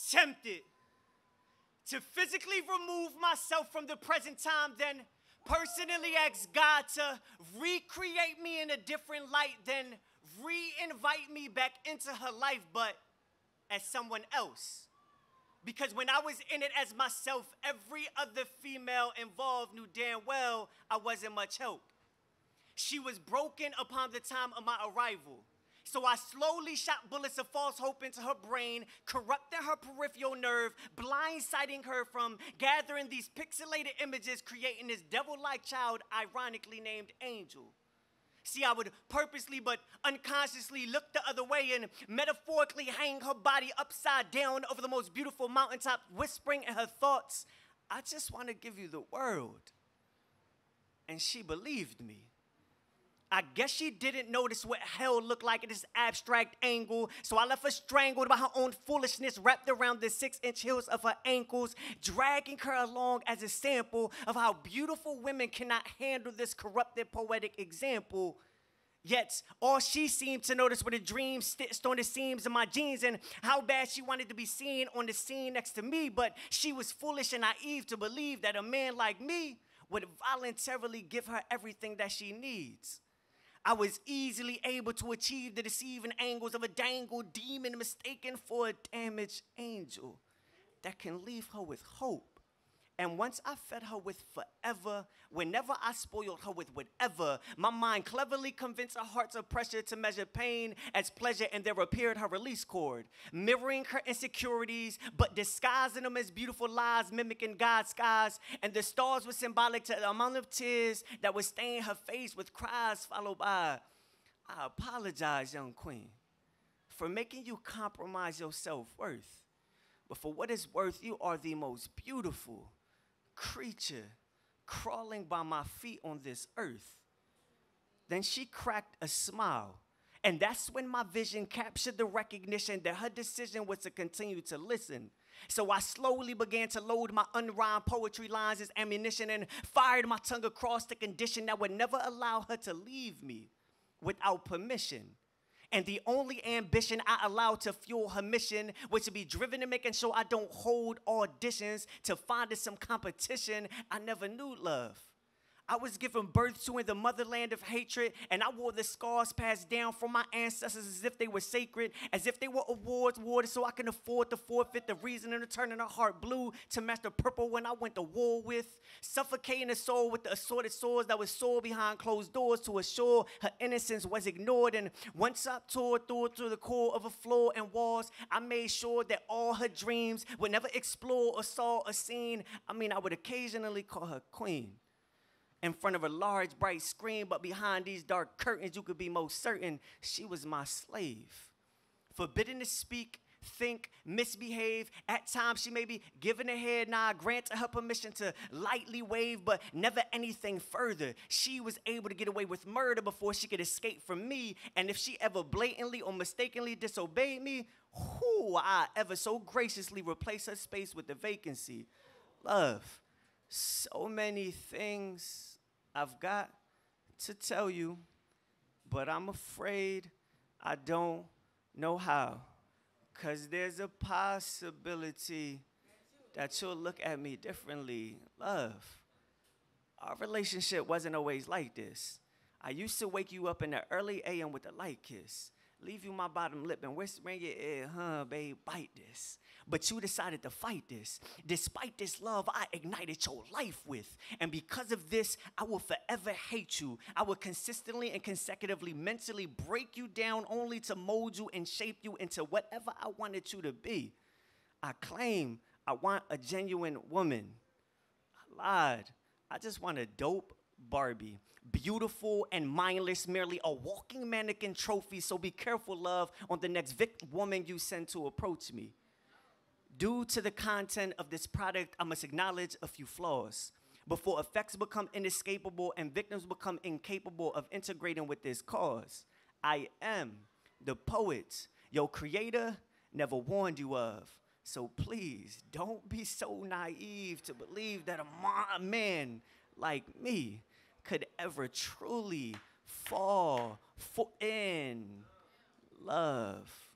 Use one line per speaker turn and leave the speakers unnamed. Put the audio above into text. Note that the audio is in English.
tempted to physically remove myself from the present time, then personally ask God to recreate me in a different light, then re-invite me back into her life, but as someone else. Because when I was in it as myself, every other female involved knew damn well I wasn't much help. She was broken upon the time of my arrival. So I slowly shot bullets of false hope into her brain, corrupting her peripheral nerve, blindsiding her from gathering these pixelated images, creating this devil-like child ironically named Angel. See, I would purposely but unconsciously look the other way and metaphorically hang her body upside down over the most beautiful mountaintop, whispering in her thoughts, "I just want to give you the world." And she believed me. I guess she didn't notice what hell looked like at this abstract angle, so I left her strangled by her own foolishness wrapped around the 6-inch heels of her ankles, dragging her along as a sample of how beautiful women cannot handle this corrupted poetic example. Yet, all she seemed to notice were the dreams stitched on the seams of my jeans and how bad she wanted to be seen on the scene next to me, but she was foolish and naive to believe that a man like me would voluntarily give her everything that she needs. I was easily able to achieve the deceiving angles of a dangled demon mistaken for a damaged angel that can leave her with hope. And once I fed her with forever, whenever I spoiled her with whatever, my mind cleverly convinced her hearts of pressure to measure pain as pleasure, and there appeared her release cord, mirroring her insecurities, but disguising them as beautiful lies, mimicking God's skies, and the stars were symbolic to the amount of tears that would stain her face with cries followed by, "I apologize, young queen, for making you compromise your self-worth. But for what it's worth, you are the most beautiful creature crawling by my feet on this earth." Then she cracked a smile, and that's when my vision captured the recognition that her decision was to continue to listen. So I slowly began to load my unrhymed poetry lines as ammunition and fired my tongue across the condition that would never allow her to leave me without permission. And the only ambition I allowed to fuel her mission was to be driven to making sure I don't hold auditions to finding some competition I never knew love. I was given birth to in the motherland of hatred, and I wore the scars passed down from my ancestors as if they were sacred, as if they were awards awarded so I can afford to forfeit the reason of turning her heart blue to match the purple when I went to war with, suffocating her soul with the assorted swords that was sold behind closed doors to assure her innocence was ignored. And once I tore through the core of a floor and walls, I made sure that all her dreams would never explore or saw a scene. I would occasionally call her queen in front of a large, bright screen, but behind these dark curtains, you could be most certain she was my slave. Forbidden to speak, think, misbehave. At times, she may be giving a head nod, granting her permission to lightly wave, but never anything further. She was able to get away with murder before she could escape from me, and if she ever blatantly or mistakenly disobeyed me, I ever so graciously replaced her space with the vacancy. Love. So many things I've got to tell you, but I'm afraid I don't know how, 'cause there's a possibility that you'll look at me differently. Love, our relationship wasn't always like this. I used to wake you up in the early AM with a light kiss, leave you my bottom lip and whisper in your ear, babe, bite this. But you decided to fight this. Despite this love I ignited your life with. And because of this, I will forever hate you. I will consistently and consecutively mentally break you down only to mold you and shape you into whatever I wanted you to be. I claim I want a genuine woman. I lied. I just want a dope Barbie. Beautiful and mindless, merely a walking mannequin trophy. So be careful, love, on the next woman you send to approach me. Due to the content of this product, I must acknowledge a few flaws before effects become inescapable and victims become incapable of integrating with this cause. I am the poet your creator never warned you of. So please don't be so naive to believe that a man like me could ever truly fall in love.